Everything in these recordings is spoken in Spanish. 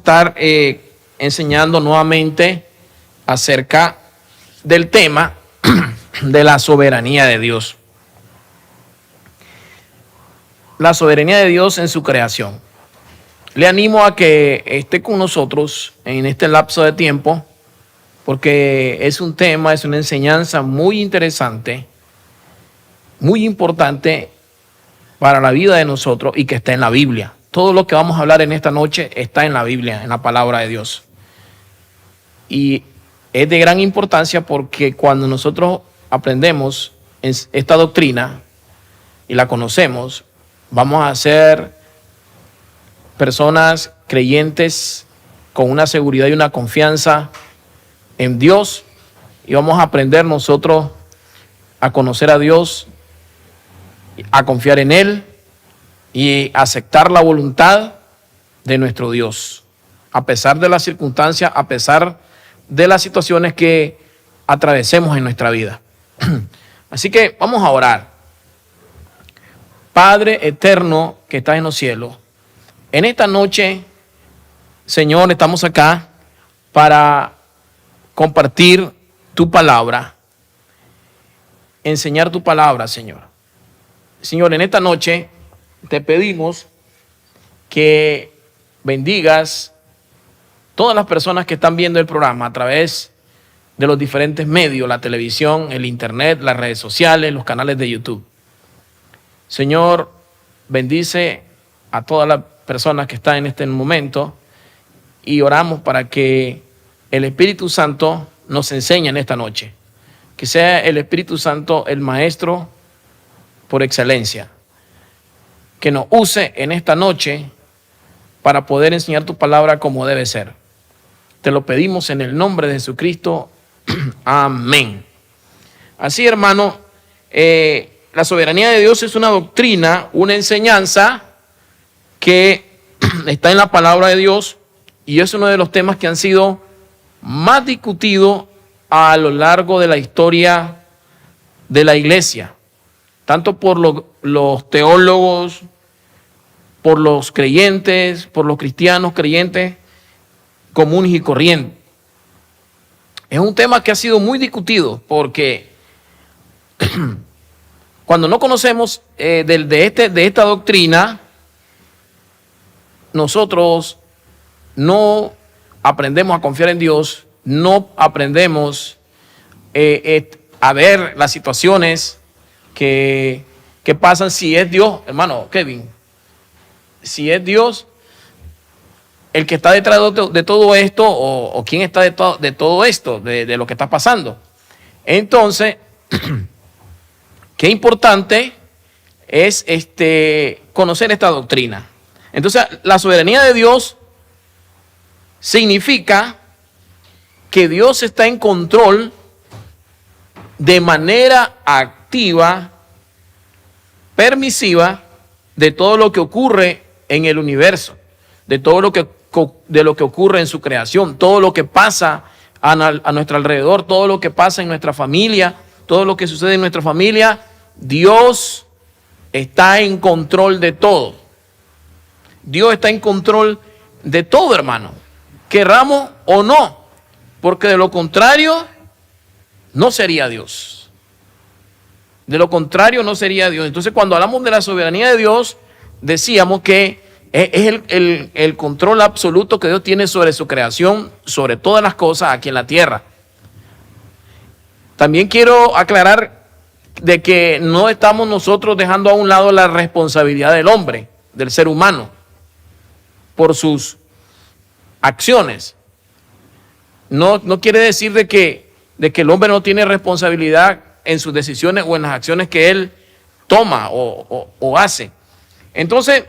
estar enseñando nuevamente acerca del tema de la soberanía de Dios. La soberanía de Dios en su creación. Le animo a que esté con nosotros en este lapso de tiempo, porque es un tema, es una enseñanza muy interesante, muy importante para la vida de nosotros y que está en la Biblia. Todo lo que vamos a hablar en esta noche está en la Biblia, en la palabra de Dios. Y es de gran importancia porque cuando nosotros aprendemos esta doctrina y la conocemos, vamos a ser personas creyentes con una seguridad y una confianza en Dios, y vamos a aprender nosotros a conocer a Dios, a confiar en Él y aceptar la voluntad de nuestro Dios, a pesar de las circunstancias, a pesar de las situaciones que atravesemos en nuestra vida. Así que vamos a orar. Padre eterno que estás en los cielos, en esta noche, Señor, estamos acá para compartir tu palabra, enseñar tu palabra, Señor. Señor, en esta noche te pedimos que bendigas todas las personas que están viendo el programa a través de los diferentes medios, la televisión, el internet, las redes sociales, los canales de YouTube. Señor, bendice a todas las personas que están en este momento y oramos para que el Espíritu Santo nos enseñe en esta noche. Que sea el Espíritu Santo el maestro por excelencia. Que nos use en esta noche para poder enseñar tu palabra como debe ser. Te lo pedimos en el nombre de Jesucristo. Amén. Así, hermano, la soberanía de Dios es una doctrina, una enseñanza que está en la palabra de Dios, y es uno de los temas que han sido más discutidos a lo largo de la historia de la iglesia, tanto por los teólogos, por los creyentes, por los cristianos creyentes comunes y corrientes. Es un tema que ha sido muy discutido porque cuando no conocemos de esta doctrina, nosotros no aprendemos a confiar en Dios, no aprendemos a ver las situaciones que pasan. Si es Dios, hermano Kevin, si es Dios el que está detrás de todo esto, o quién está de todo esto, de lo que está pasando. Entonces, qué importante es conocer esta doctrina. Entonces, la soberanía de Dios significa que Dios está en control de manera activa, permisiva, de todo lo que ocurre en el universo, de todo lo que ocurre en su creación, todo lo que pasa a nuestro alrededor, todo lo que pasa en nuestra familia, todo lo que sucede en nuestra familia. Dios está en control de todo. Dios está en control de todo, hermano, querramos o no, porque de lo contrario no sería Dios. De lo contrario no sería Dios. Entonces, cuando hablamos de la soberanía de Dios, decíamos que es el control absoluto que Dios tiene sobre su creación, sobre todas las cosas aquí en la tierra. También quiero aclarar de que no estamos nosotros dejando a un lado la responsabilidad del hombre, del ser humano, por sus acciones. No quiere decir de que el hombre no tiene responsabilidad en sus decisiones o en las acciones que él toma o hace. Entonces,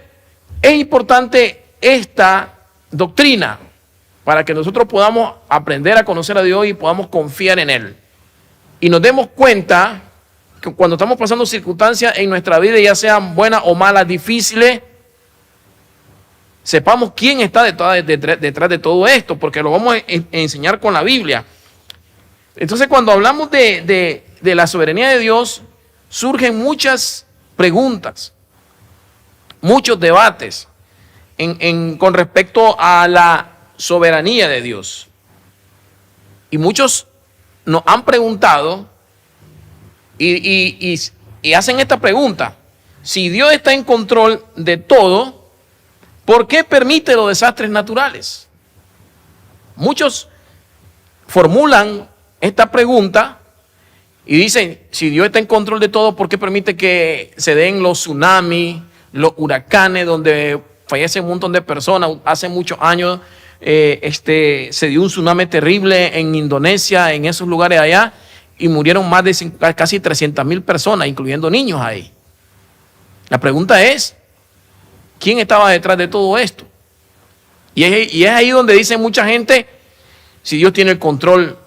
es importante esta doctrina para que nosotros podamos aprender a conocer a Dios y podamos confiar en Él. Y nos demos cuenta que cuando estamos pasando circunstancias en nuestra vida, ya sean buenas o malas, difíciles, sepamos quién está detrás de todo esto, porque lo vamos a enseñar con la Biblia. Entonces, cuando hablamos de la soberanía de Dios, surgen muchas preguntas, muchos debates con respecto a la soberanía de Dios. Y muchos nos han preguntado y hacen esta pregunta: si Dios está en control de todo, ¿por qué permite los desastres naturales? Muchos formulan esta pregunta y dicen: si Dios está en control de todo, ¿por qué permite que se den los tsunamis, los huracanes, donde fallecen un montón de personas? Hace muchos años se dio un tsunami terrible en Indonesia, en esos lugares allá, y murieron más de casi 300,000 personas, incluyendo niños ahí. La pregunta es: ¿quién estaba detrás de todo esto? Y es ahí donde dice mucha gente: si Dios tiene el control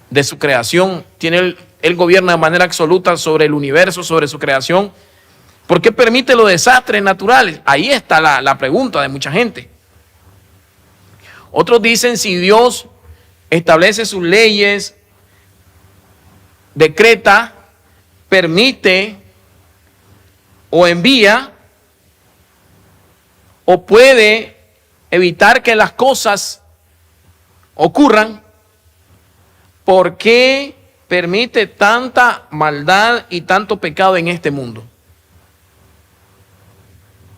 de su creación, Él gobierna de manera absoluta sobre el universo, sobre su creación, ¿por qué permite los desastres naturales? Ahí está la pregunta de mucha gente. Otros dicen: si Dios establece sus leyes, decreta, permite o envía, o puede evitar que las cosas ocurran, ¿por qué permite tanta maldad y tanto pecado en este mundo?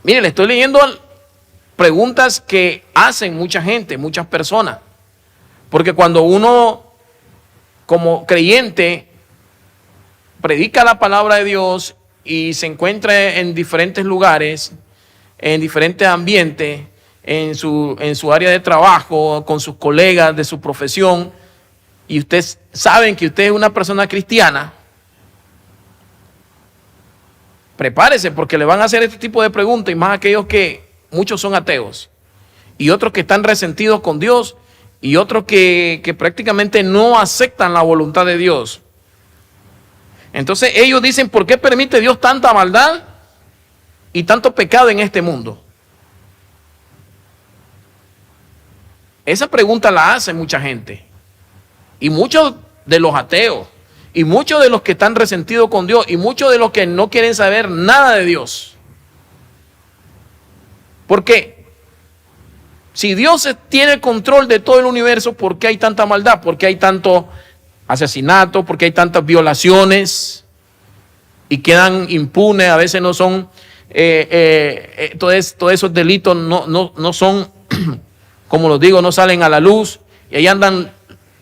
Mire, le estoy leyendo preguntas que hacen mucha gente, muchas personas. Porque cuando uno, como creyente, predica la palabra de Dios y se encuentra en diferentes lugares, en diferentes ambientes, en su área de trabajo, con sus colegas de su profesión, y ustedes saben que usted es una persona cristiana, prepárese, porque le van a hacer este tipo de preguntas, y más aquellos que muchos son ateos, y otros que están resentidos con Dios, y otros que prácticamente no aceptan la voluntad de Dios. Entonces ellos dicen: ¿por qué permite Dios tanta maldad y tanto pecado en este mundo? Esa pregunta la hace mucha gente. Y muchos de los ateos, y muchos de los que están resentidos con Dios, y muchos de los que no quieren saber nada de Dios. ¿Por qué? Si Dios tiene control de todo el universo, ¿por qué hay tanta maldad? ¿Por qué hay tanto asesinato? ¿Por qué hay tantas violaciones? Y quedan impunes, a veces no son, todos esos delitos no son, como los digo, no salen a la luz, y ahí andan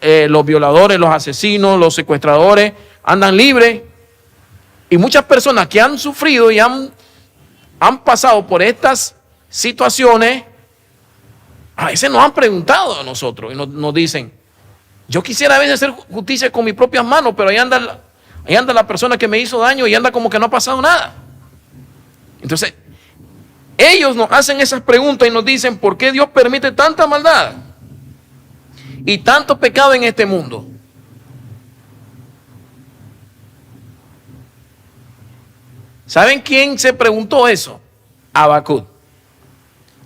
los violadores, los asesinos, los secuestradores, andan libres. Y muchas personas que han sufrido y han pasado por estas situaciones, a veces nos han preguntado a nosotros y nos dicen: yo quisiera a veces hacer justicia con mis propias manos, pero ahí anda la persona que me hizo daño y anda como que no ha pasado nada. Entonces, ellos nos hacen esas preguntas y nos dicen: ¿por qué Dios permite tanta maldad y tanto pecado en este mundo? ¿Saben quién se preguntó eso? Habacuc.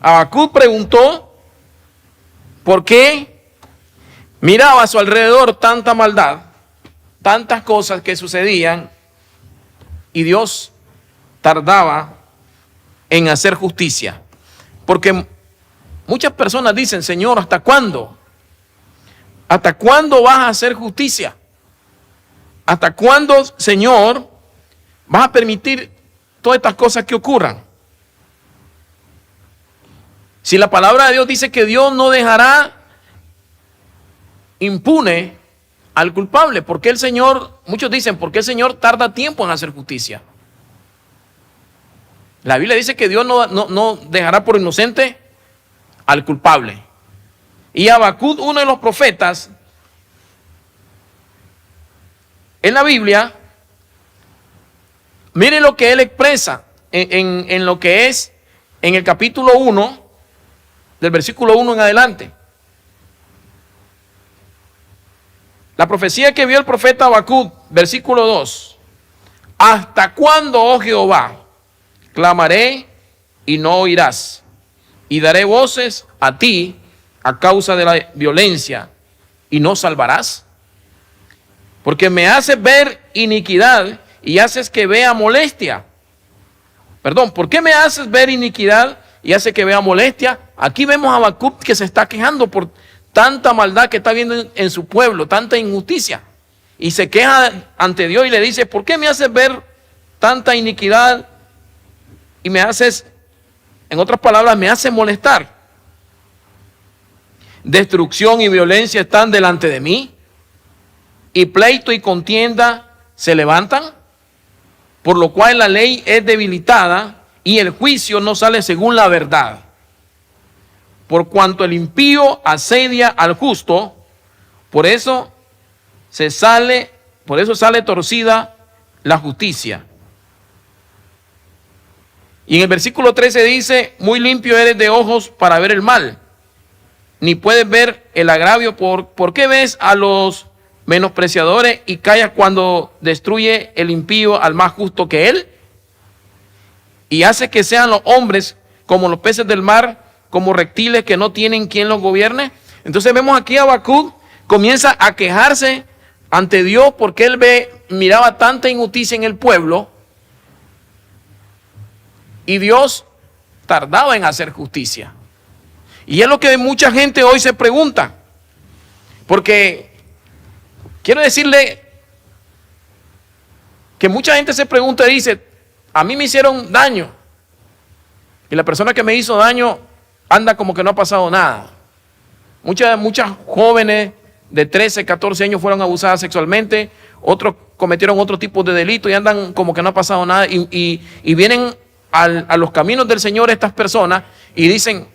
Habacuc preguntó por qué miraba a su alrededor tanta maldad, tantas cosas que sucedían, y Dios tardaba en hacer justicia. Porque muchas personas dicen: Señor, ¿hasta cuándo? ¿Hasta cuándo vas a hacer justicia? ¿Hasta cuándo, Señor, vas a permitir todas estas cosas que ocurran? Si la palabra de Dios dice que Dios no dejará impune al culpable, ¿por qué el Señor, muchos dicen, por qué el Señor tarda tiempo en hacer justicia? La Biblia dice que Dios no dejará por inocente al culpable. Y Habacuc, uno de los profetas en la Biblia, miren lo que él expresa en lo que es en el capítulo 1, del versículo 1 en adelante. La profecía que vio el profeta Habacuc, versículo 2. ¿Hasta cuándo, oh Jehová, clamaré y no oirás? Y daré voces a ti a causa de la violencia y no salvarás. Porque me haces ver iniquidad y haces que vea molestia. Perdón, ¿por qué me haces ver iniquidad y hace que vea molestia. Aquí vemos a Habacuc que se está quejando por tanta maldad que está viendo en su pueblo, tanta injusticia. Y se queja ante Dios y le dice: ¿por qué me haces ver tanta iniquidad y me haces, en otras palabras, me haces molestar? Destrucción y violencia están delante de mí, y pleito y contienda se levantan, por lo cual la ley es debilitada y el juicio no sale según la verdad. Por cuanto el impío asedia al justo, por eso sale torcida la justicia. Y en el versículo 13 dice: muy limpio eres de ojos para ver el mal, ni puedes ver el agravio. ¿Por qué ves a los menospreciadores y callas cuando destruye el impío al más justo que él? Y hace que sean los hombres como los peces del mar, como reptiles que no tienen quien los gobierne. Entonces vemos aquí a Habacuc comienza a quejarse ante Dios porque él miraba tanta injusticia en el pueblo, y Dios tardaba en hacer justicia. Y es lo que mucha gente hoy se pregunta, porque quiero decirle que mucha gente se pregunta y dice: a mí me hicieron daño, y la persona que me hizo daño anda como que no ha pasado nada. Muchas jóvenes de 13, 14 años fueron abusadas sexualmente, otros cometieron otro tipo de delito y andan como que no ha pasado nada, y vienen a los caminos del Señor estas personas y dicen: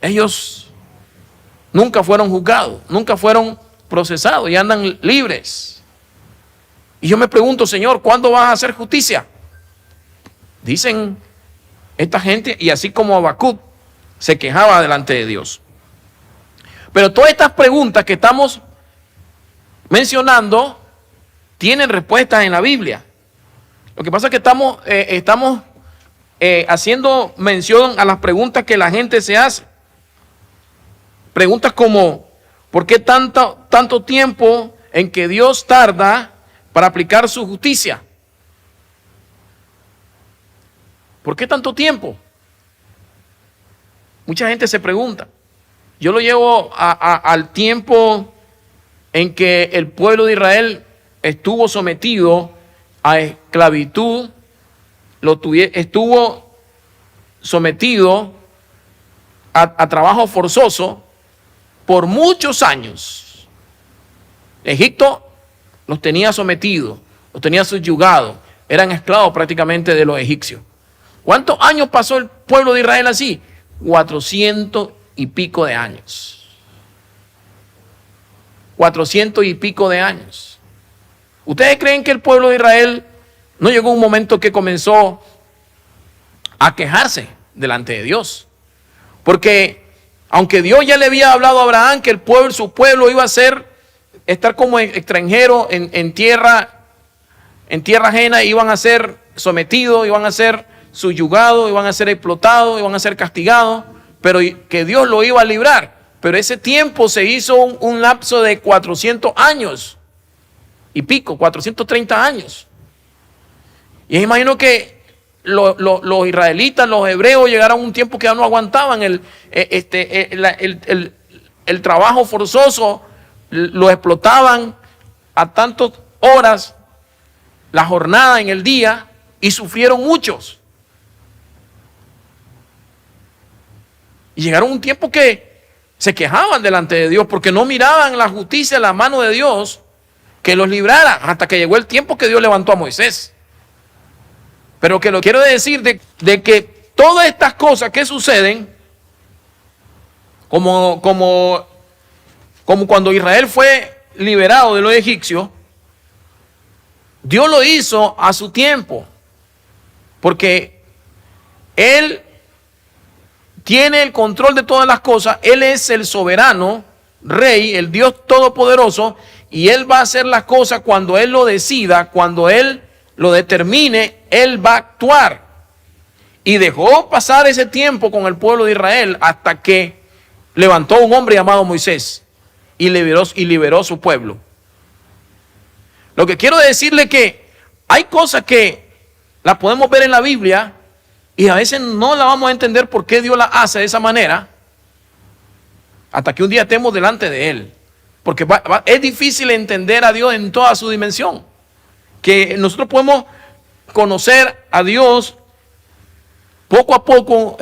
ellos nunca fueron juzgados, nunca fueron procesados y andan libres. Y yo me pregunto: Señor, ¿cuándo vas a hacer justicia? Dicen esta gente, y así como Habacuc se quejaba delante de Dios. Pero todas estas preguntas que estamos mencionando tienen respuestas en la Biblia. Lo que pasa es que estamos haciendo mención a las preguntas que la gente se hace. Preguntas como: ¿por qué tanto tiempo en que Dios tarda para aplicar su justicia? ¿Por qué tanto tiempo? Mucha gente se pregunta. Yo lo llevo al tiempo en que el pueblo de Israel estuvo sometido a esclavitud, estuvo sometido a trabajo forzoso por muchos años. Egipto los tenía sometidos, los tenía subyugados, eran esclavos prácticamente de los egipcios. ¿Cuántos años pasó el pueblo de Israel así? 400 y pico de años. 400 y pico de años. ¿Ustedes creen que el pueblo de Israel no llegó un momento que comenzó a quejarse delante de Dios? Porque aunque Dios ya le había hablado a Abraham que su pueblo iba a estar como extranjero en tierra ajena, iban a ser sometidos, iban a ser subyugados, iban a ser explotados, iban a ser castigados, pero que Dios lo iba a librar. Pero ese tiempo se hizo un lapso de 400 años y pico, 430 años. Y imagino que los israelitas, los hebreos, llegaron a un tiempo que ya no aguantaban el trabajo forzoso, lo explotaban a tantas horas, la jornada en el día, y sufrieron muchos. Y llegaron a un tiempo que se quejaban delante de Dios porque no miraban la justicia, la mano de Dios que los librara, hasta que llegó el tiempo que Dios levantó a Moisés. Pero que lo quiero decir de que todas estas cosas que suceden, como cuando Israel fue liberado de los egipcios, Dios lo hizo a su tiempo, porque Él tiene el control de todas las cosas. Él es el soberano, rey, el Dios todopoderoso, y Él va a hacer las cosas cuando Él lo decida, cuando Él lo determine. Él va a actuar. Y dejó pasar ese tiempo con el pueblo de Israel hasta que levantó un hombre llamado Moisés y liberó su pueblo. Lo que quiero decirle que hay cosas que las podemos ver en la Biblia Y a veces no la vamos a entender por qué Dios la hace de esa manera, hasta que un día estemos delante de Él. Porque es difícil entender a Dios en toda su dimensión. Que nosotros podemos conocer a Dios poco a poco,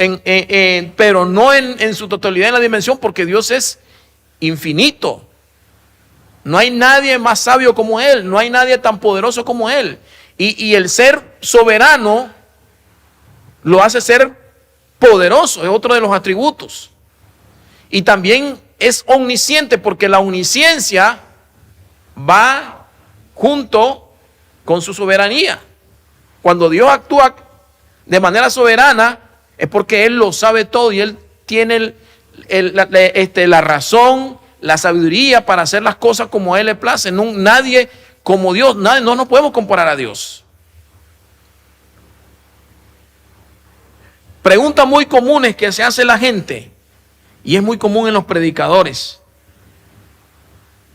pero no en su totalidad en la dimensión, porque Dios es infinito. No hay nadie más sabio como Él, no hay nadie tan poderoso como Él. Y el ser soberano lo hace ser poderoso, es otro de los atributos. Y también es omnisciente, porque la omnisciencia va junto con su soberanía. Cuando Dios actúa de manera soberana, es porque Él lo sabe todo y Él tiene la razón, la sabiduría para hacer las cosas como a Él le place. No, nadie como Dios, no nos podemos comparar a Dios. Preguntas muy comunes que se hace la gente, y es muy común en los predicadores.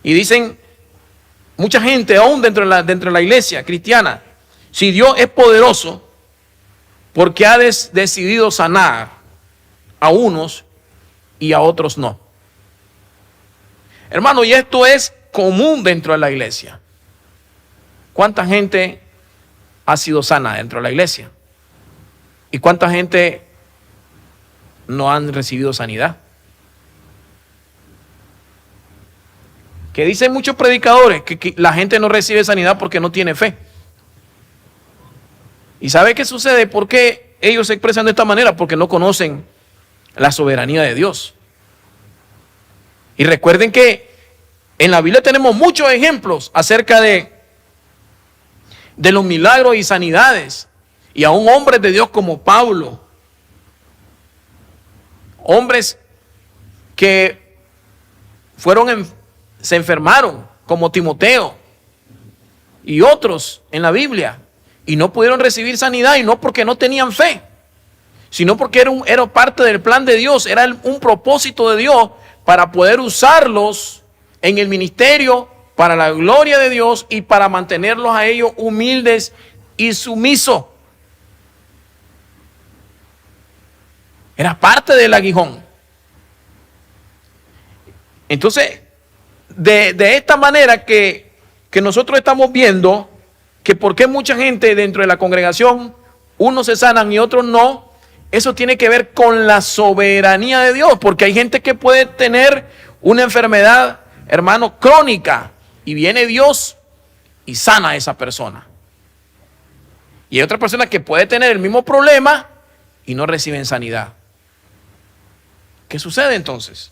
Y dicen mucha gente, aún dentro de la iglesia cristiana, si Dios es poderoso, ¿por qué ha decidido sanar a unos y a otros no? Hermano, y esto es común dentro de la iglesia. ¿Cuánta gente ha sido sana dentro de la iglesia? ¿Y cuánta gente no han recibido sanidad? Que dicen muchos predicadores que la gente no recibe sanidad porque no tiene fe. ¿Y sabe qué sucede? ¿Por qué ellos se expresan de esta manera? Porque no conocen la soberanía de Dios. Y recuerden que en la Biblia tenemos muchos ejemplos acerca de los milagros y sanidades. Y aún hombres de Dios como Pablo. Hombres que se enfermaron, como Timoteo y otros en la Biblia, y no pudieron recibir sanidad, y no porque no tenían fe, sino porque era parte del plan de Dios, era un propósito de Dios para poder usarlos en el ministerio para la gloria de Dios y para mantenerlos a ellos humildes y sumisos. Era parte del aguijón. Entonces, de esta manera que nosotros estamos viendo que por qué mucha gente dentro de la congregación, unos se sanan y otros no, eso tiene que ver con la soberanía de Dios, porque hay gente que puede tener una enfermedad, hermano, crónica, y viene Dios y sana a esa persona. Y hay otra persona que puede tener el mismo problema y no reciben sanidad. ¿Qué sucede entonces?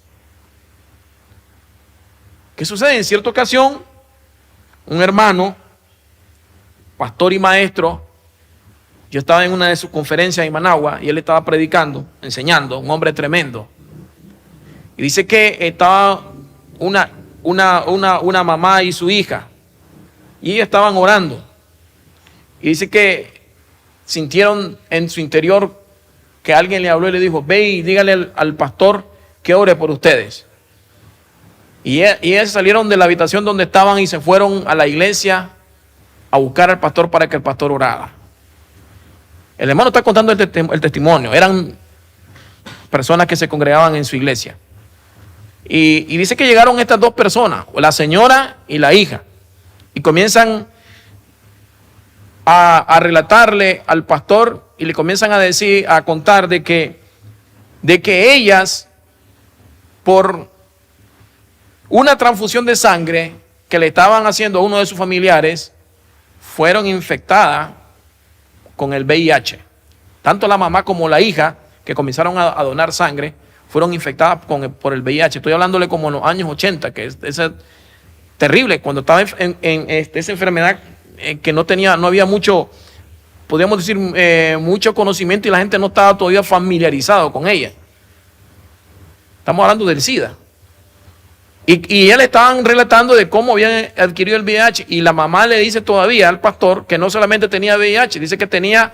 ¿Qué sucede? En cierta ocasión, un hermano, pastor y maestro, yo estaba en una de sus conferencias en Managua y él estaba predicando, enseñando, un hombre tremendo. Y dice que estaba una mamá y su hija, y ellos estaban orando. Y dice que sintieron en su interior que alguien le habló y le dijo: ve y dígale al pastor que ore por ustedes. Y ellos salieron de la habitación donde estaban y se fueron a la iglesia a buscar al pastor para que el pastor orara. El hermano está contando el testimonio. Eran personas que se congregaban en su iglesia. Y dice que llegaron estas dos personas, la señora y la hija, y comienzan a relatarle al pastor y le comienzan a contar de que ellas, por una transfusión de sangre que le estaban haciendo a uno de sus familiares, fueron infectadas con el VIH. Tanto la mamá como la hija, que comenzaron a donar sangre, fueron infectadas por el VIH. Estoy hablándole como en los años 80, que es terrible, cuando estaba en esa enfermedad que no había mucho, podríamos decir, mucho conocimiento, y la gente no estaba todavía familiarizado con ella. Estamos hablando del SIDA. Y él estaban relatando de cómo habían adquirido el VIH, y la mamá le dice todavía al pastor que no solamente tenía VIH, dice que tenía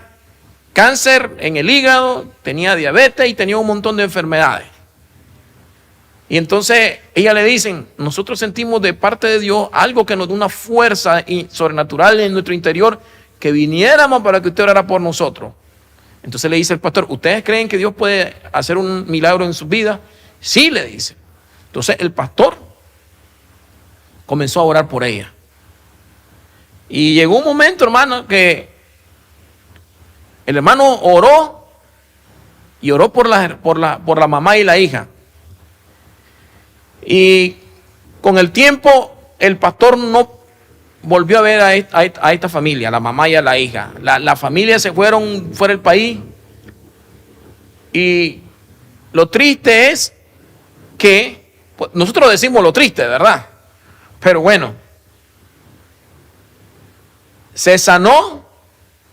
cáncer en el hígado, tenía diabetes y tenía un montón de enfermedades. Y entonces ella le dicen: nosotros sentimos de parte de Dios algo que nos da una fuerza sobrenatural en nuestro interior, que viniéramos para que usted orara por nosotros. Entonces le dice el pastor, ¿ustedes creen que Dios puede hacer un milagro en sus vidas? Sí, le dice. Entonces el pastor comenzó a orar por ella. Y llegó un momento, hermano, que el hermano oró y oró por la mamá y la hija. Y con el tiempo el pastor no volvió a ver a esta familia, a la mamá y a la hija. La familia se fueron fuera del país. Y lo triste es que, pues, nosotros decimos lo triste, ¿verdad? Pero bueno, se sanó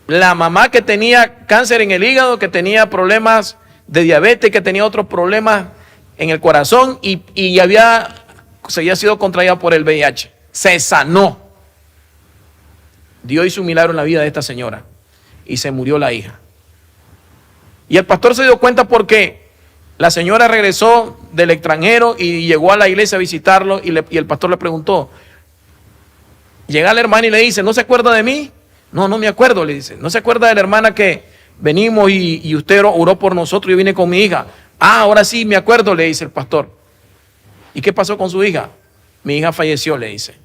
la mamá que tenía cáncer en el hígado, que tenía problemas de diabetes, que tenía otros problemas en el corazón y se había sido contraída por el VIH. Se sanó. Dios hizo un milagro en la vida de esta señora y se murió la hija. Y el pastor se dio cuenta porque la señora regresó del extranjero y llegó a la iglesia a visitarlo y el pastor le preguntó. Llega la hermana y le dice, ¿no se acuerda de mí? No, no me acuerdo, le dice. ¿No se acuerda de la hermana que venimos y usted oró por nosotros y yo vine con mi hija? Ah, ahora sí me acuerdo, le dice el pastor. ¿Y qué pasó con su hija? Mi hija falleció, le dice.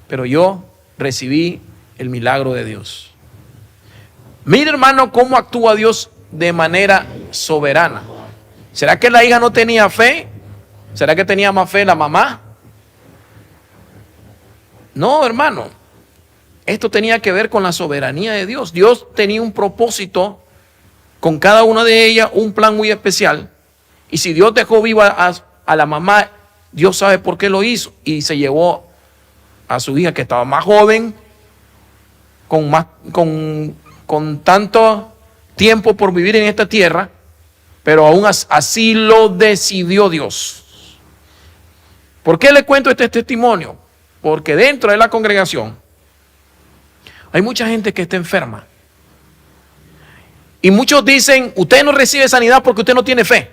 Pero yo recibí el milagro de Dios. Mire, hermano, cómo actúa Dios de manera soberana. ¿Será que la hija no tenía fe? ¿Será que tenía más fe la mamá? No, hermano. Esto tenía que ver con la soberanía de Dios. Dios tenía un propósito con cada una de ellas, un plan muy especial. Y si Dios dejó viva a la mamá, Dios sabe por qué lo hizo. Y se llevó a su hija que estaba más joven, con tanto tiempo por vivir en esta tierra, pero aún así lo decidió Dios. ¿Por qué le cuento este testimonio? Porque dentro de la congregación hay mucha gente que está enferma. Y muchos dicen, usted no recibe sanidad porque usted no tiene fe.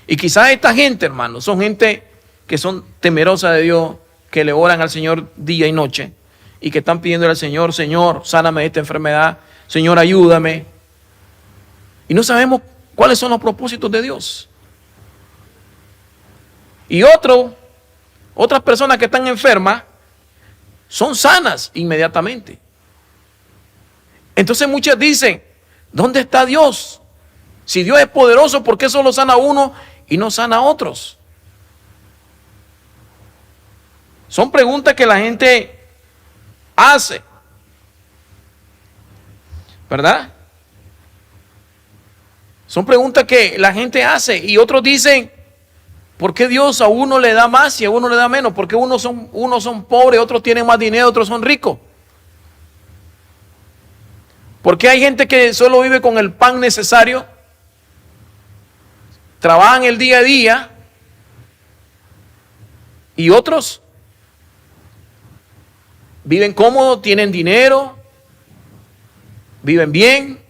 Y quizás esta gente, hermano, son gente que son temerosa de Dios, que le oran al Señor día y noche y que están pidiendo al Señor, Señor, sáname de esta enfermedad, Señor, ayúdame. Y no sabemos cuáles son los propósitos de Dios. Y otras personas que están enfermas son sanas inmediatamente. Entonces muchas dicen, ¿dónde está Dios? Si Dios es poderoso, ¿por qué solo sana a uno y no sana a otros? Son preguntas que la gente hace, ¿verdad? Son preguntas que la gente hace y otros dicen, ¿por qué Dios a uno le da más y a uno le da menos? ¿Por qué unos son pobres, otros tienen más dinero, otros son ricos? ¿Por qué hay gente que solo vive con el pan necesario? Trabajan el día a día y otros viven cómodo, tienen dinero, viven bien,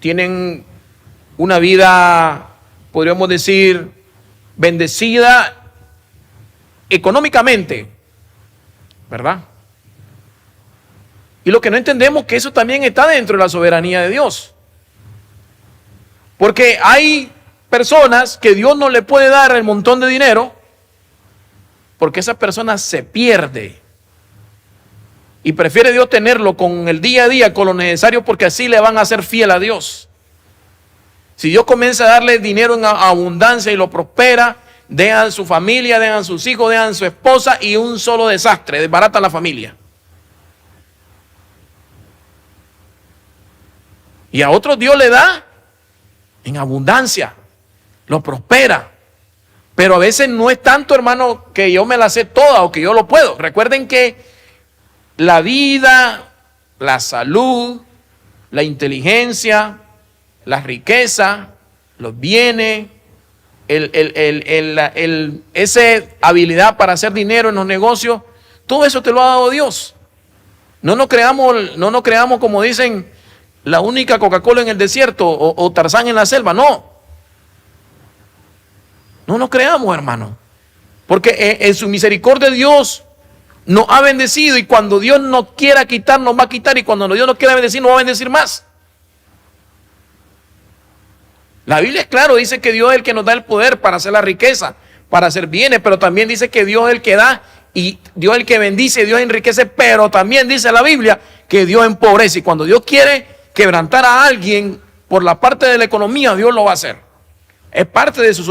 tienen una vida, podríamos decir, bendecida económicamente, ¿verdad? Y lo que no entendemos es que eso también está dentro de la soberanía de Dios. Porque hay personas que Dios no le puede dar el montón de dinero porque esa persona se pierde. Y prefiere Dios tenerlo con el día a día, con lo necesario, porque así le van a ser fiel a Dios. Si Dios comienza a darle dinero en abundancia y lo prospera, dejan su familia, dejan sus hijos, dejan su esposa y un solo desastre, desbarata la familia. Y a otros Dios le da en abundancia, lo prospera. Pero a veces no es tanto, hermano, que yo me la sé toda o que yo lo puedo. Recuerden que la vida, la salud, la inteligencia, la riqueza, los bienes, esa habilidad para hacer dinero en los negocios, todo eso te lo ha dado Dios. No nos creamos como dicen, la única Coca-Cola en el desierto o Tarzán en la selva. No nos creamos, hermano, porque en su misericordia Dios nos ha bendecido, y cuando Dios nos quiera quitar, nos va a quitar, y cuando Dios nos quiera bendecir, nos va a bendecir más. La Biblia es claro, dice que Dios es el que nos da el poder para hacer la riqueza, para hacer bienes, pero también dice que Dios es el que da y Dios es el que bendice, Dios enriquece, pero también dice la Biblia que Dios empobrece. Y cuando Dios quiere quebrantar a alguien por la parte de la economía, Dios lo va a hacer. Es parte de su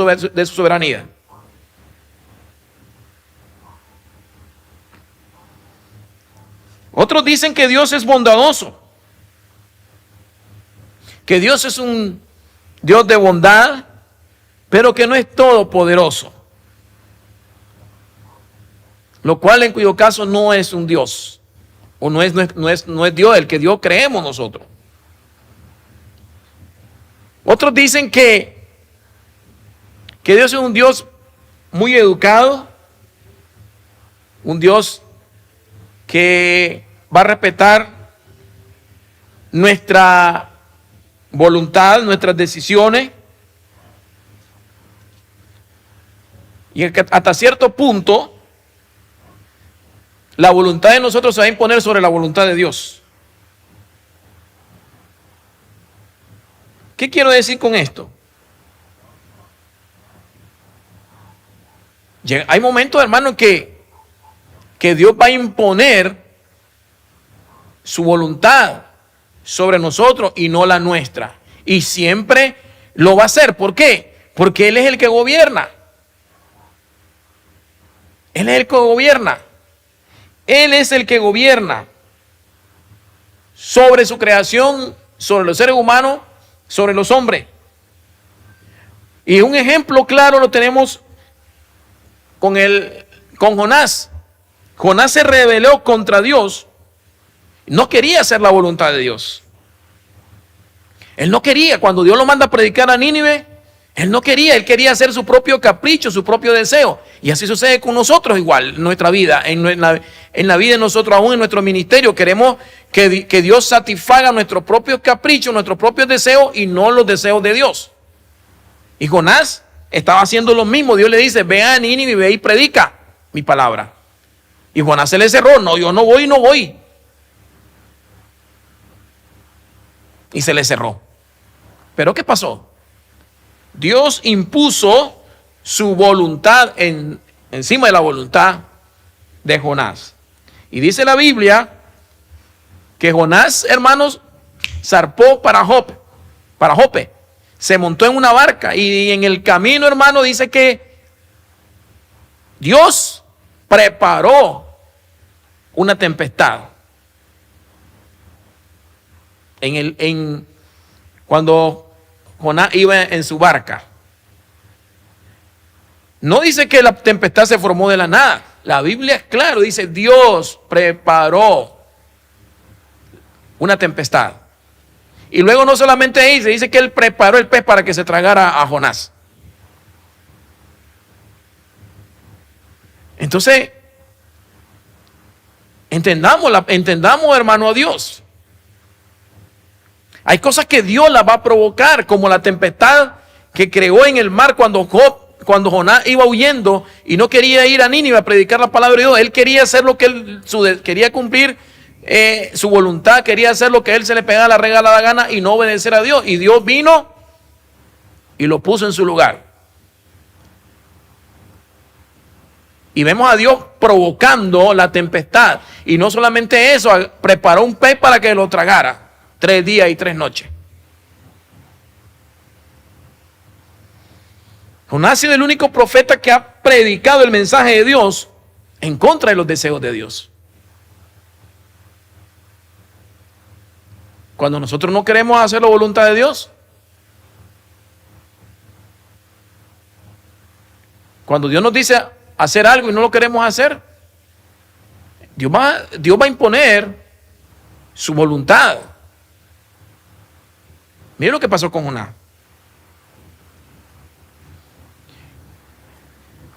soberanía. Otros dicen que Dios es bondadoso, que Dios es un Dios de bondad, pero que no es todopoderoso. Lo cual en cuyo caso no es un Dios, o no es Dios el que Dios creemos nosotros. Otros dicen que Dios es un Dios muy educado, un Dios que va a respetar nuestra voluntad, nuestras decisiones, y hasta cierto punto la voluntad de nosotros se va a imponer sobre la voluntad de Dios. ¿Qué quiero decir con esto? Hay momentos, hermano, que Dios va a imponer su voluntad sobre nosotros y no la nuestra. Y siempre lo va a hacer. ¿Por qué? Porque Él es el que gobierna. Él es el que gobierna. Él es el que gobierna sobre su creación, sobre los seres humanos, sobre los hombres. Y un ejemplo claro lo tenemos con Jonás. Jonás se rebeló contra Dios. No quería hacer la voluntad de Dios. Él no quería. Cuando Dios lo manda a predicar a Nínive, él no quería. Él quería hacer su propio capricho, su propio deseo. Y así sucede con nosotros igual en nuestra vida. En la vida de nosotros, aún en nuestro ministerio, queremos que Dios satisfaga nuestros propios caprichos, nuestros propios deseos y no los deseos de Dios. Y Jonás estaba haciendo lo mismo. Dios le dice: ve a Nínive, ve y predica mi palabra. Y Jonás se le cerró: no, yo no voy. Y se le cerró. ¿Pero qué pasó? Dios impuso su voluntad encima de la voluntad de Jonás. Y dice la Biblia que Jonás, hermanos, zarpó para Jope. Se montó en una barca y en el camino, hermano, dice que Dios preparó una tempestad. Cuando Jonás iba en su barca. No dice que la tempestad se formó de la nada. La Biblia es claro, dice: Dios preparó una tempestad. Y luego no solamente dice que Él preparó el pez para que se tragara a Jonás. Entonces, entendamos, hermano, a Dios. Hay cosas que Dios las va a provocar, como la tempestad que creó en el mar cuando Jonás iba huyendo y no quería ir a Nínive a predicar la palabra de Dios. Él quería hacer lo que quería cumplir su voluntad, quería hacer lo que él se le pegaba la regalada gana y no obedecer a Dios. Y Dios vino y lo puso en su lugar. Y vemos a Dios provocando la tempestad. Y no solamente eso, preparó un pez para que lo tragara 3 días y 3 noches. Jonás ha sido el único profeta que ha predicado el mensaje de Dios en contra de los deseos de Dios. Cuando nosotros no queremos hacer la voluntad de Dios, cuando Dios nos dice hacer algo y no lo queremos hacer, Dios va a imponer su voluntad. Miren lo que pasó con Jonás.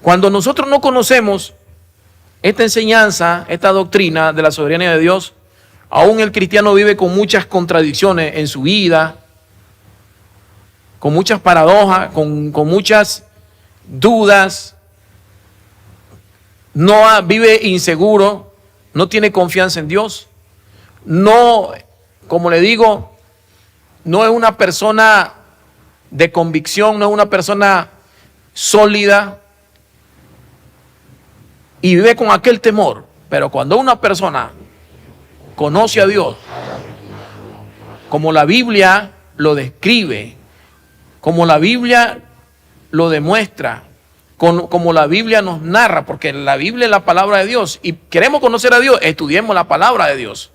Cuando nosotros no conocemos esta enseñanza, esta doctrina de la soberanía de Dios, aún el cristiano vive con muchas contradicciones en su vida, con muchas paradojas, con muchas dudas, vive inseguro, no tiene confianza en Dios, no, como le digo, no es una persona de convicción, no es una persona sólida y vive con aquel temor. Pero cuando una persona conoce a Dios, como la Biblia lo describe, como la Biblia lo demuestra, como la Biblia nos narra, porque la Biblia es la palabra de Dios y queremos conocer a Dios, estudiemos la palabra de Dios.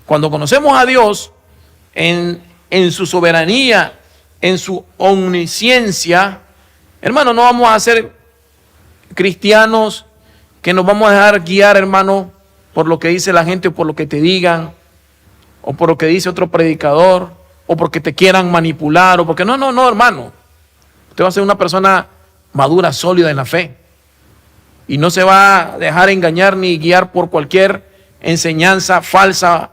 Cuando conocemos a Dios en su soberanía, en su omnisciencia, hermano, no vamos a ser cristianos que nos vamos a dejar guiar, hermano, por lo que dice la gente o por lo que te digan, o por lo que dice otro predicador, o porque te quieran manipular, o porque no, hermano. Usted va a ser una persona madura, sólida en la fe. Y no se va a dejar engañar ni guiar por cualquier enseñanza falsa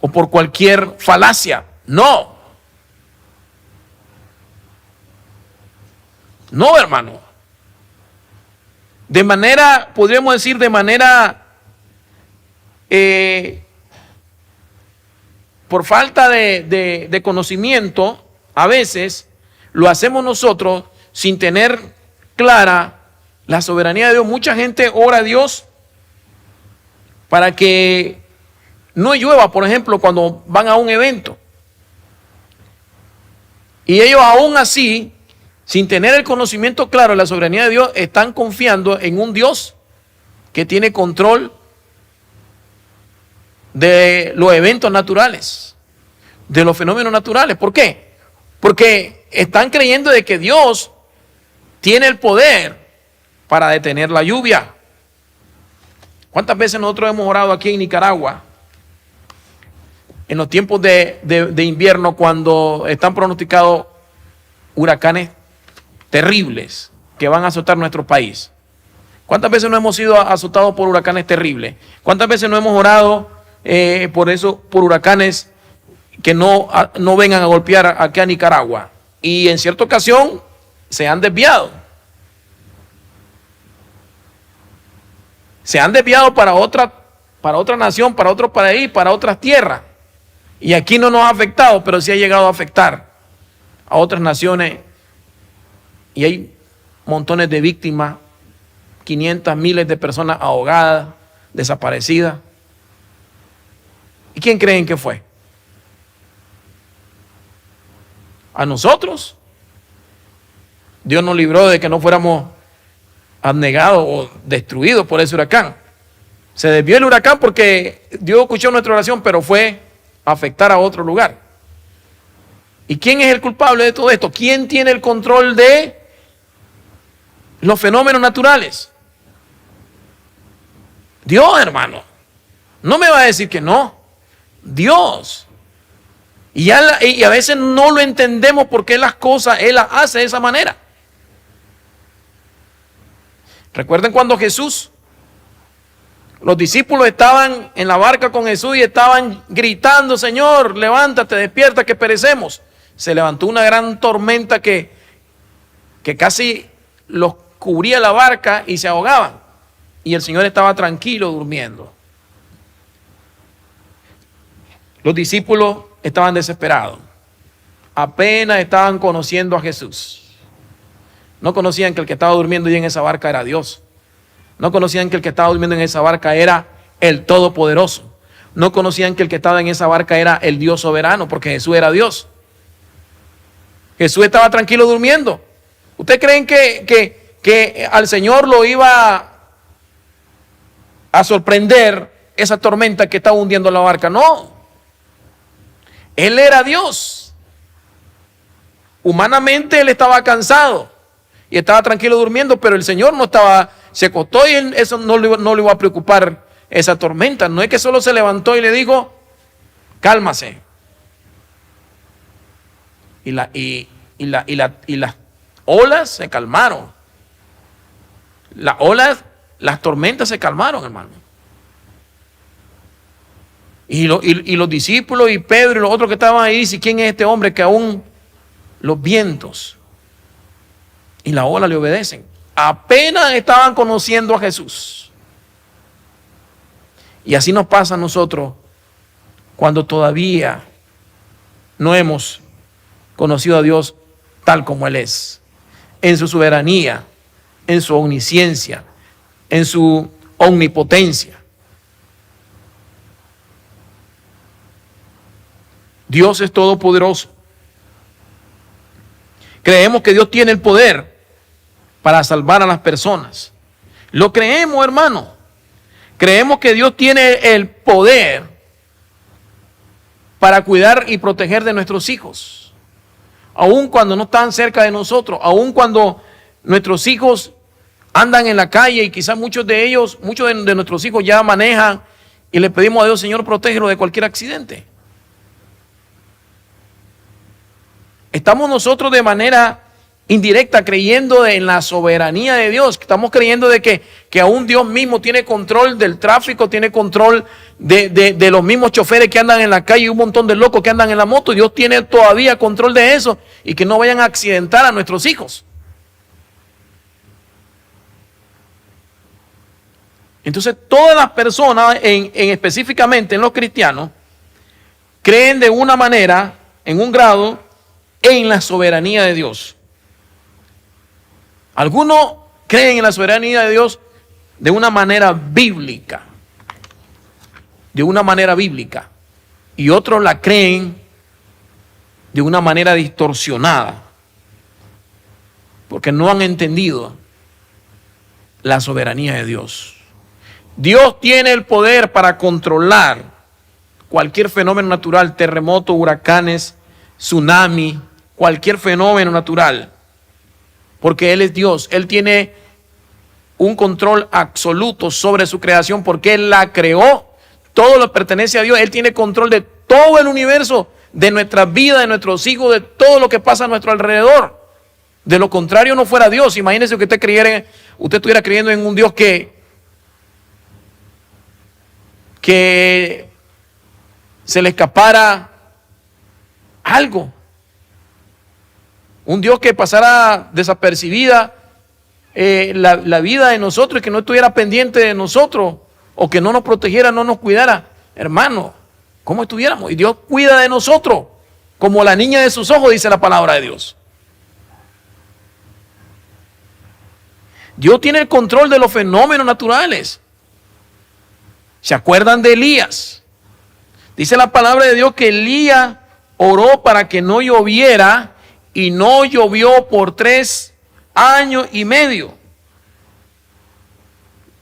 o por cualquier falacia. No. No, hermano. De manera, podríamos decir, de manera, por falta de conocimiento, a veces lo hacemos nosotros sin tener clara la soberanía de Dios. Mucha gente ora a Dios para que no llueva, por ejemplo, cuando van a un evento. Y ellos aún así, sin tener el conocimiento claro de la soberanía de Dios, están confiando en un Dios que tiene control de los eventos naturales, de los fenómenos naturales. ¿Por qué? Porque están creyendo de que Dios tiene el poder para detener la lluvia. ¿Cuántas veces nosotros hemos orado aquí en Nicaragua en los tiempos de invierno, cuando están pronosticados huracanes terribles que van a azotar nuestro país? ¿Cuántas veces no hemos sido azotados por huracanes terribles? ¿Cuántas veces no hemos orado por huracanes que no vengan a golpear aquí a Nicaragua? Y en cierta ocasión se han desviado. Se han desviado para otra nación, para otro país, para otras tierras. Y aquí no nos ha afectado, pero sí ha llegado a afectar a otras naciones. Y hay montones de víctimas, 500, miles de personas ahogadas, desaparecidas. ¿Y quién creen que fue? ¿A nosotros? Dios nos libró de que no fuéramos abnegados o destruidos por ese huracán. Se desvió el huracán porque Dios escuchó nuestra oración, pero fue a afectar a otro lugar. ¿Y quién es el culpable de todo esto? ¿Quién tiene el control de los fenómenos naturales? Dios, hermano. No me va a decir que no. Dios. Y a veces no lo entendemos porque las cosas Él las hace de esa manera. Recuerden cuando los discípulos estaban en la barca con Jesús y estaban gritando: Señor, levántate, despierta, que perecemos. Se levantó una gran tormenta que casi los cubría la barca y se ahogaban. Y el Señor estaba tranquilo durmiendo. Los discípulos estaban desesperados. Apenas estaban conociendo a Jesús. No conocían que el que estaba durmiendo allí en esa barca era Dios. No conocían que el que estaba durmiendo en esa barca era el Todopoderoso. No conocían que el que estaba en esa barca era el Dios soberano, porque Jesús era Dios. Jesús estaba tranquilo durmiendo. ¿Ustedes creen que al Señor lo iba a sorprender esa tormenta que estaba hundiendo la barca? No. Él era Dios. Humanamente Él estaba cansado y estaba tranquilo durmiendo, pero el Señor no estaba, se acostó y eso no le iba a preocupar esa tormenta. No es que solo se levantó y le dijo: cálmase. Y las olas se calmaron. Las tormentas se calmaron, hermano. Y los discípulos y Pedro y los otros que estaban ahí dicen: ¿quién es este hombre que aún los vientos y la ola le obedecen? Apenas estaban conociendo a Jesús. Y así nos pasa a nosotros cuando todavía no hemos conocido a Dios tal como Él es, en su soberanía, en su omnisciencia, en su omnipotencia. Dios es todopoderoso. Creemos que Dios tiene el poder para salvar a las personas. Lo creemos, hermano. Creemos que Dios tiene el poder para cuidar y proteger de nuestros hijos. Aun cuando no están cerca de nosotros, aun cuando nuestros hijos andan en la calle y quizás muchos de nuestros hijos ya manejan y le pedimos a Dios, Señor, protégelo de cualquier accidente. Estamos nosotros de manera indirecta creyendo en la soberanía de Dios. Estamos creyendo de que aún Dios mismo tiene control del tráfico, tiene control de los mismos choferes que andan en la calle y un montón de locos que andan en la moto. Dios tiene todavía control de eso y que no vayan a accidentar a nuestros hijos. Entonces todas las personas, específicamente en los cristianos, creen de una manera, en un grado, en la soberanía de Dios. Algunos creen en la soberanía de Dios de una manera bíblica. De una manera bíblica. Y otros la creen de una manera distorsionada. Porque no han entendido la soberanía de Dios. Dios tiene el poder para controlar cualquier fenómeno natural, terremotos, huracanes, tsunami, cualquier fenómeno natural. Porque Él es Dios, Él tiene un control absoluto sobre su creación porque Él la creó, todo lo pertenece a Dios, Él tiene control de todo el universo, de nuestra vida, de nuestros hijos, de todo lo que pasa a nuestro alrededor. De lo contrario no fuera Dios. Imagínese que usted estuviera creyendo en un Dios que se le escapara algo. Un Dios que pasara desapercibida la vida de nosotros y que no estuviera pendiente de nosotros o que no nos protegiera, no nos cuidara. Hermano, ¿cómo estuviéramos? Y Dios cuida de nosotros como la niña de sus ojos, dice la palabra de Dios. Dios tiene el control de los fenómenos naturales. ¿Se acuerdan de Elías? Dice la palabra de Dios que Elías oró para que no lloviera y no llovió por 3 años y medio.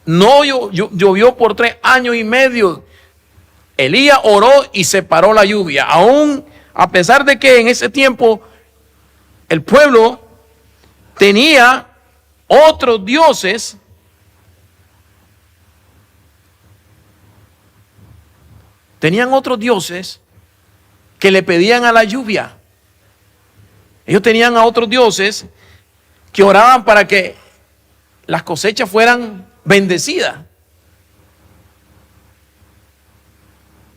No llovió por 3 años y medio. Elías oró y se paró la lluvia. Aún a pesar de que en ese tiempo el pueblo tenía otros dioses, que le pedían a la lluvia. Ellos tenían a otros dioses que oraban para que las cosechas fueran bendecidas.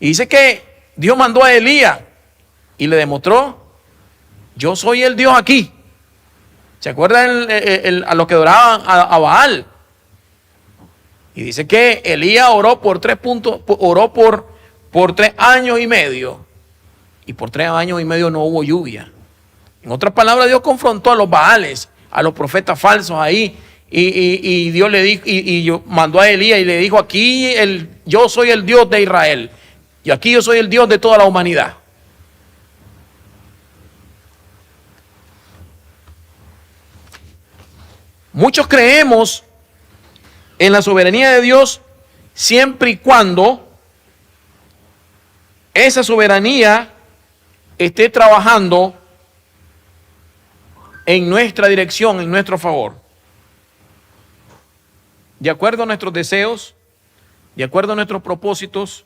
Y dice que Dios mandó a Elías y le demostró: yo soy el Dios aquí. ¿Se acuerdan a los que adoraban a Baal? Y dice que Elías oró por 3 años y medio. Y por 3 años y medio no hubo lluvia. En otras palabras, Dios confrontó a los Baales, a los profetas falsos ahí. Y Dios le dijo, mandó a Elías y le dijo: aquí yo soy el Dios de Israel. Y aquí yo soy el Dios de toda la humanidad. Muchos creemos en la soberanía de Dios siempre y cuando esa soberanía esté trabajando en nuestra dirección, en nuestro favor. De acuerdo a nuestros deseos, de acuerdo a nuestros propósitos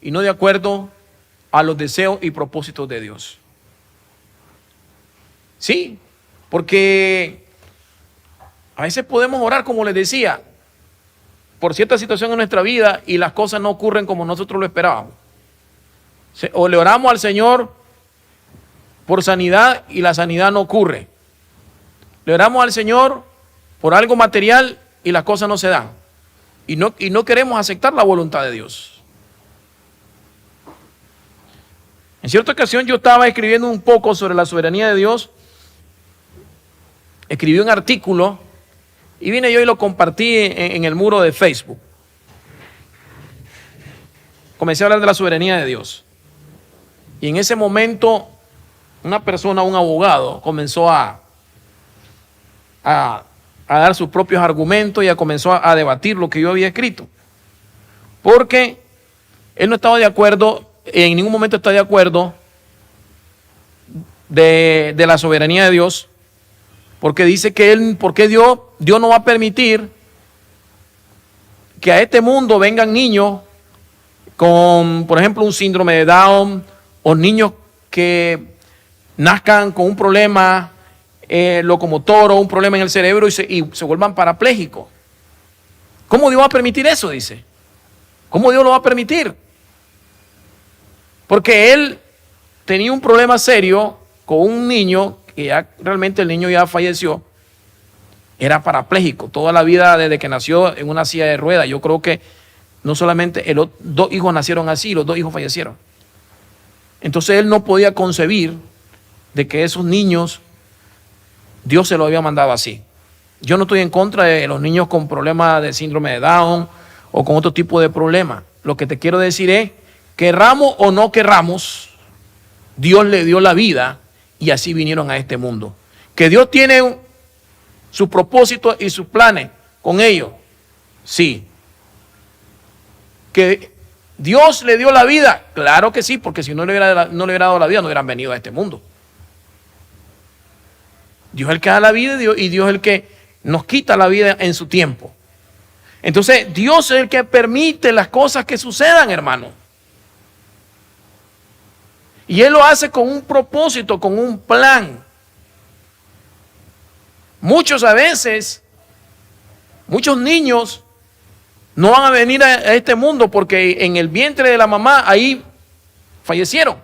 y no de acuerdo a los deseos y propósitos de Dios. Sí, porque a veces podemos orar, como les decía, por cierta situación en nuestra vida y las cosas no ocurren como nosotros lo esperábamos. O le oramos al Señor por sanidad y la sanidad no ocurre. Le oramos al Señor por algo material y las cosas no se dan. Y no queremos aceptar la voluntad de Dios. En cierta ocasión yo estaba escribiendo un poco sobre la soberanía de Dios. Escribí un artículo y vine yo y lo compartí en el muro de Facebook. Comencé a hablar de la soberanía de Dios. Y en ese momento una persona, un abogado, comenzó a dar sus propios argumentos y comenzó a debatir lo que yo había escrito. Porque él no estaba de acuerdo, en ningún momento está de acuerdo de la soberanía de Dios, porque dice que porque Dios no va a permitir que a este mundo vengan niños con, por ejemplo, un síndrome de Down, o niños que nazcan con un problema locomotor o un problema en el cerebro y se vuelvan parapléjicos. ¿Cómo Dios va a permitir eso? Dice. ¿Cómo Dios lo va a permitir? Porque él tenía un problema serio con un niño que ya realmente el niño ya falleció. Era parapléjico toda la vida desde que nació en una silla de ruedas. Yo creo que no solamente dos hijos nacieron así, los dos hijos fallecieron. Entonces él no podía concebir de que esos niños Dios se los había mandado así. Yo no estoy en contra de los niños con problemas de síndrome de Down o con otro tipo de problemas. Lo que te quiero decir es, querramos o no querramos, Dios le dio la vida y así vinieron a este mundo. Que Dios tiene sus propósitos y sus planes con ellos, sí. Que Dios le dio la vida, claro que sí, porque si no le hubiera dado la vida no hubieran venido a este mundo. Dios es el que da la vida y Dios es el que nos quita la vida en su tiempo. Entonces Dios es el que permite las cosas que sucedan, hermano. Y Él lo hace con un propósito, con un plan. Muchos niños no van a venir a este mundo porque en el vientre de la mamá ahí fallecieron.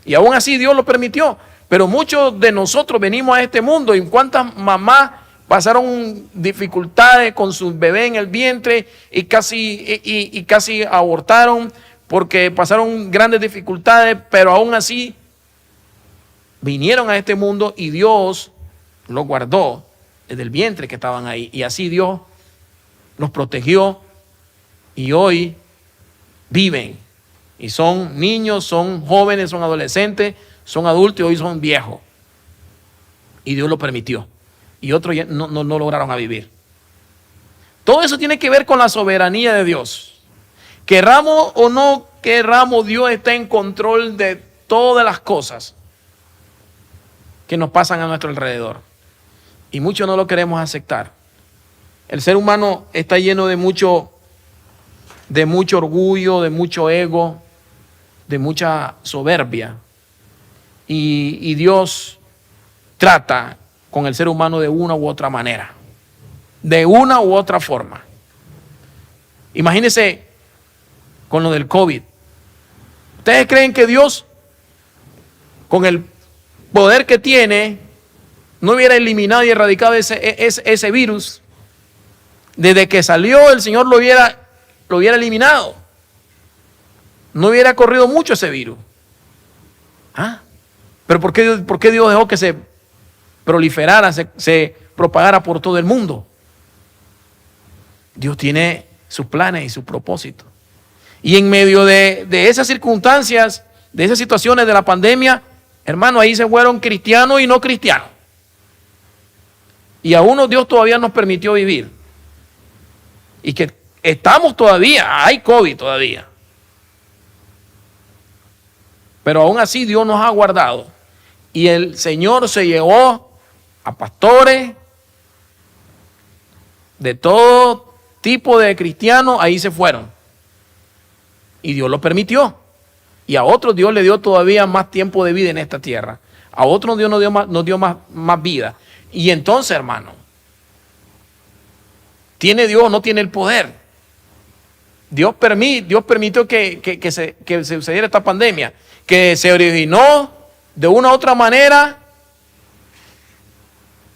Y aún así Dios lo permitió. Pero muchos de nosotros venimos a este mundo y cuántas mamás pasaron dificultades con su bebé en el vientre y casi abortaron porque pasaron grandes dificultades, pero aún así vinieron a este mundo y Dios los guardó desde el vientre que estaban ahí. Y así Dios los protegió y hoy viven. Y son niños, son jóvenes, son adolescentes, son adultos y hoy son viejos. Y Dios lo permitió. Y otros ya no lograron a vivir. Todo eso tiene que ver con la soberanía de Dios. Querramos o no querramos, Dios está en control de todas las cosas que nos pasan a nuestro alrededor. Y muchos no lo queremos aceptar. El ser humano está lleno de mucho orgullo, de mucho ego, de mucha soberbia. Y Dios trata con el ser humano de una u otra manera, de una u otra forma. Imagínense con lo del COVID. ¿Ustedes creen que Dios, con el poder que tiene, no hubiera eliminado y erradicado ese virus? Desde que salió, el Señor lo hubiera eliminado. No hubiera corrido mucho ese virus. ¿Ah? Pero ¿por qué Dios dejó que se proliferara, se propagara por todo el mundo? Dios tiene sus planes y sus propósitos. Y en medio de esas circunstancias, de esas situaciones de la pandemia, hermano, ahí se fueron cristianos y no cristianos. Y a unos Dios todavía nos permitió vivir. Y que estamos todavía, hay COVID todavía. Pero aún así Dios nos ha guardado. Y el Señor se llevó a pastores de todo tipo de cristianos, ahí se fueron. Y Dios lo permitió. Y a otros Dios le dio todavía más tiempo de vida en esta tierra. A otros Dios nos dio más vida. Y entonces, hermano, ¿tiene Dios o no tiene el poder? Dios permitió que se sucediera esta pandemia, que se originó de una u otra manera,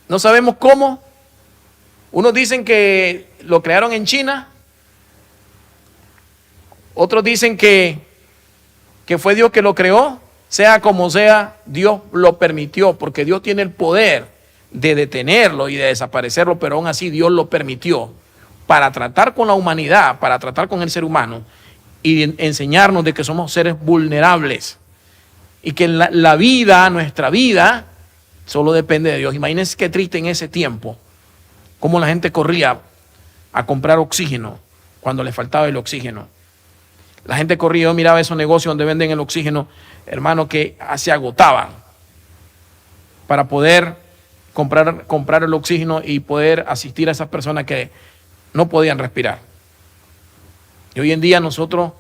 no sabemos cómo. Unos dicen que lo crearon en China, otros dicen que que fue Dios que lo creó, sea como sea, Dios lo permitió, porque Dios tiene el poder de detenerlo y de desaparecerlo, pero aún así Dios lo permitió para tratar con la humanidad, para tratar con el ser humano y enseñarnos de que somos seres vulnerables y que la vida, nuestra vida, solo depende de Dios. Imagínense qué triste en ese tiempo, cómo la gente corría a comprar oxígeno cuando le faltaba el oxígeno. La gente corría, yo miraba esos negocios donde venden el oxígeno, hermano, que se agotaban para poder comprar el oxígeno y poder asistir a esas personas que no podían respirar. Y hoy en día nosotros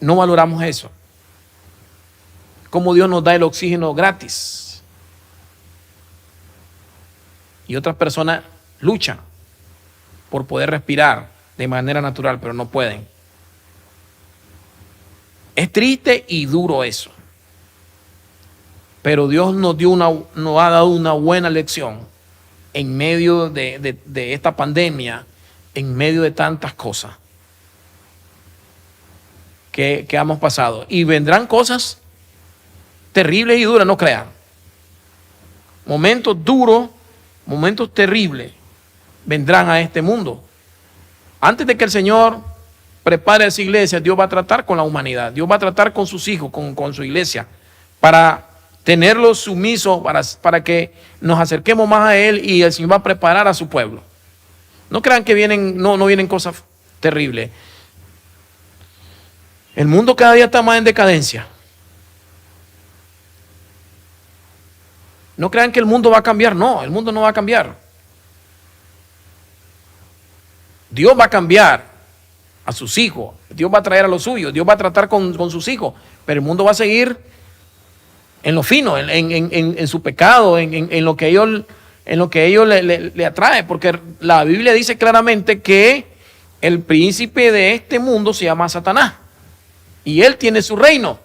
no valoramos eso. Cómo Dios nos da el oxígeno gratis. Y otras personas luchan por poder respirar de manera natural, pero no pueden. Es triste y duro eso. Pero Dios nos ha dado una buena lección en medio de esta pandemia, en medio de tantas cosas que hemos pasado. Y vendrán cosas terribles y duras, no crean. Momentos duros, momentos terribles vendrán a este mundo. Antes de que el Señor prepare esa iglesia, Dios va a tratar con la humanidad. Dios va a tratar con sus hijos, con su iglesia, para tenerlos sumisos, para que nos acerquemos más a Él, y el Señor va a preparar a su pueblo. No crean que no vienen cosas terribles. El mundo cada día está más en decadencia. No crean que el mundo va a cambiar. No, el mundo no va a cambiar. Dios va a cambiar a sus hijos. Dios va a traer a los suyos. Dios va a tratar con sus hijos. Pero el mundo va a seguir en lo fino, en su pecado, en lo que ellos le atrae. Porque la Biblia dice claramente que el príncipe de este mundo se llama Satanás. Y él tiene su reino.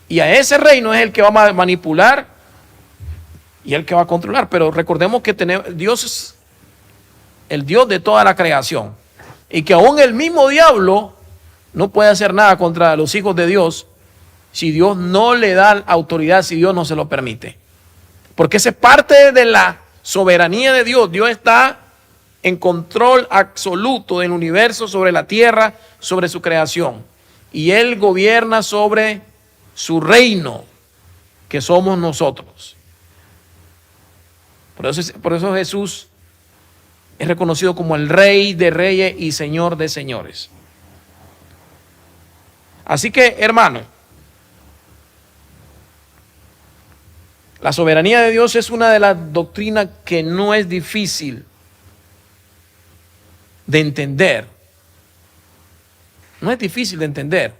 Y a ese reino es el que va a manipular y el que va a controlar. Pero recordemos que Dios es el Dios de toda la creación. Y que aún el mismo diablo no puede hacer nada contra los hijos de Dios si Dios no le da autoridad, si Dios no se lo permite. Porque esa es parte de la soberanía de Dios. Dios está en control absoluto del universo, sobre la tierra, sobre su creación. Y Él gobierna sobre su reino, que somos nosotros. Por eso Jesús es reconocido como el Rey de Reyes y Señor de Señores. Así que, hermano, la soberanía de Dios es una de las doctrinas que no es difícil de entender. No es difícil de entender.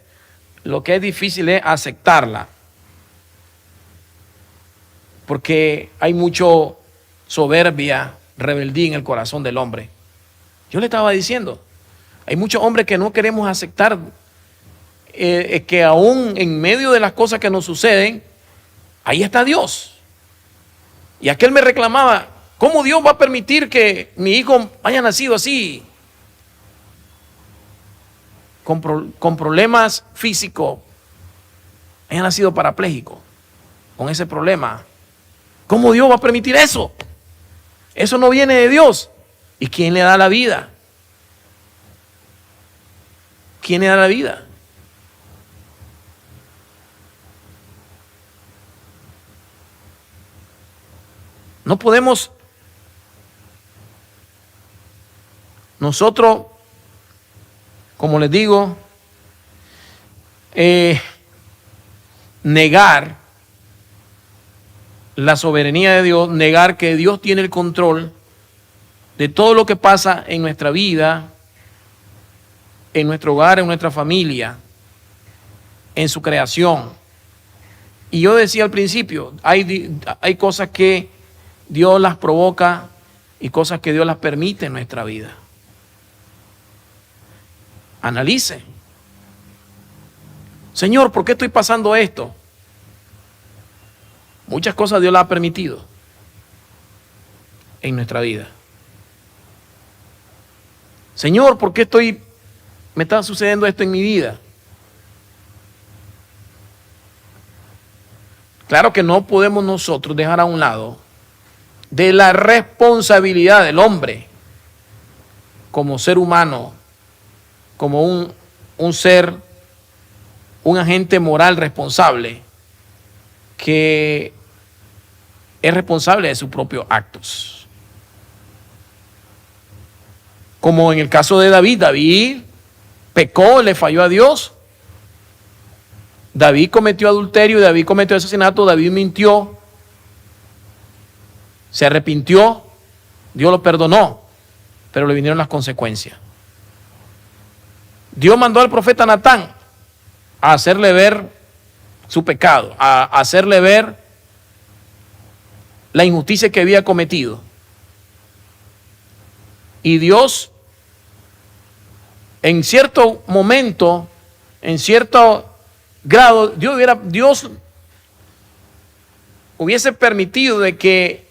Lo que es difícil es aceptarla. Porque hay mucho soberbia, rebeldía en el corazón del hombre. Yo le estaba diciendo, hay muchos hombres que no queremos aceptar que aún en medio de las cosas que nos suceden, ahí está Dios. Y aquel me reclamaba, ¿cómo Dios va a permitir que mi hijo haya nacido así? Con problemas físicos, haya nacido parapléjico, con ese problema. ¿Cómo Dios va a permitir eso? Eso no viene de Dios. ¿Y quién le da la vida? ¿Quién le da la vida? No podemos nosotros, como les digo, negar la soberanía de Dios, negar que Dios tiene el control de todo lo que pasa en nuestra vida, en nuestro hogar, en nuestra familia, en su creación. Y yo decía al principio, hay cosas que Dios las provoca y cosas que Dios las permite en nuestra vida. Analice. Señor, ¿por qué estoy pasando esto? Muchas cosas Dios las ha permitido en nuestra vida. Señor, ¿por qué estoy me está sucediendo esto en mi vida. Claro que no podemos nosotros dejar a un lado de la responsabilidad del hombre como ser humano, como un ser, un agente moral responsable, que es responsable de sus propios actos. Como en el caso de David, David pecó, le falló a Dios. David cometió adulterio, David cometió asesinato, David mintió, se arrepintió, Dios lo perdonó, pero le vinieron las consecuencias. Dios mandó al profeta Natán a hacerle ver su pecado, a hacerle ver la injusticia que había cometido. Y Dios, en cierto momento, en cierto grado, Dios hubiese permitido de que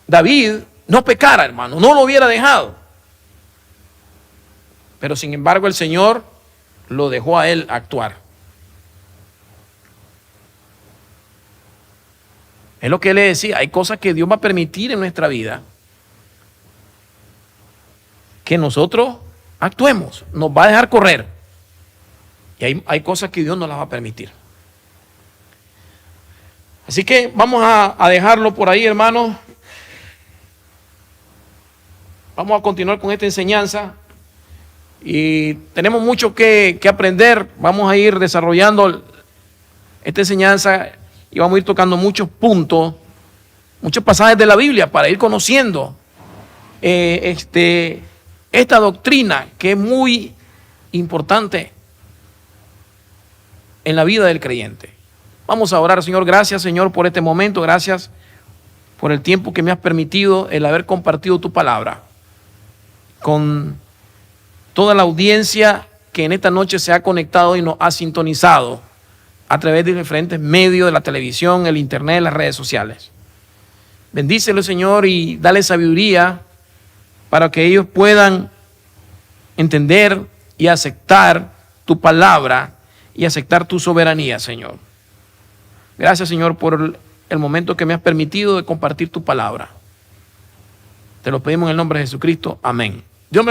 David no pecara, hermano, no lo hubiera dejado. Pero sin embargo el Señor lo dejó a él actuar. Es lo que él le decía, hay cosas que Dios va a permitir en nuestra vida que nosotros actuemos, nos va a dejar correr. Y hay cosas que Dios no las va a permitir. Así que vamos a dejarlo por ahí, hermanos. Vamos a continuar con esta enseñanza. Y tenemos mucho que aprender. Vamos a ir desarrollando esta enseñanza y vamos a ir tocando muchos puntos, muchos pasajes de la Biblia para ir conociendo esta doctrina que es muy importante en la vida del creyente. Vamos a orar. Señor, gracias, Señor, por este momento. Gracias por el tiempo que me has permitido el haber compartido tu palabra con toda la audiencia que en esta noche se ha conectado y nos ha sintonizado a través de diferentes medios, de la televisión, el internet, las redes sociales. Bendícelo, Señor, y dale sabiduría para que ellos puedan entender y aceptar tu palabra y aceptar tu soberanía, Señor. Gracias, Señor, por el momento que me has permitido de compartir tu palabra. Te lo pedimos en el nombre de Jesucristo. Amén. Dios me lo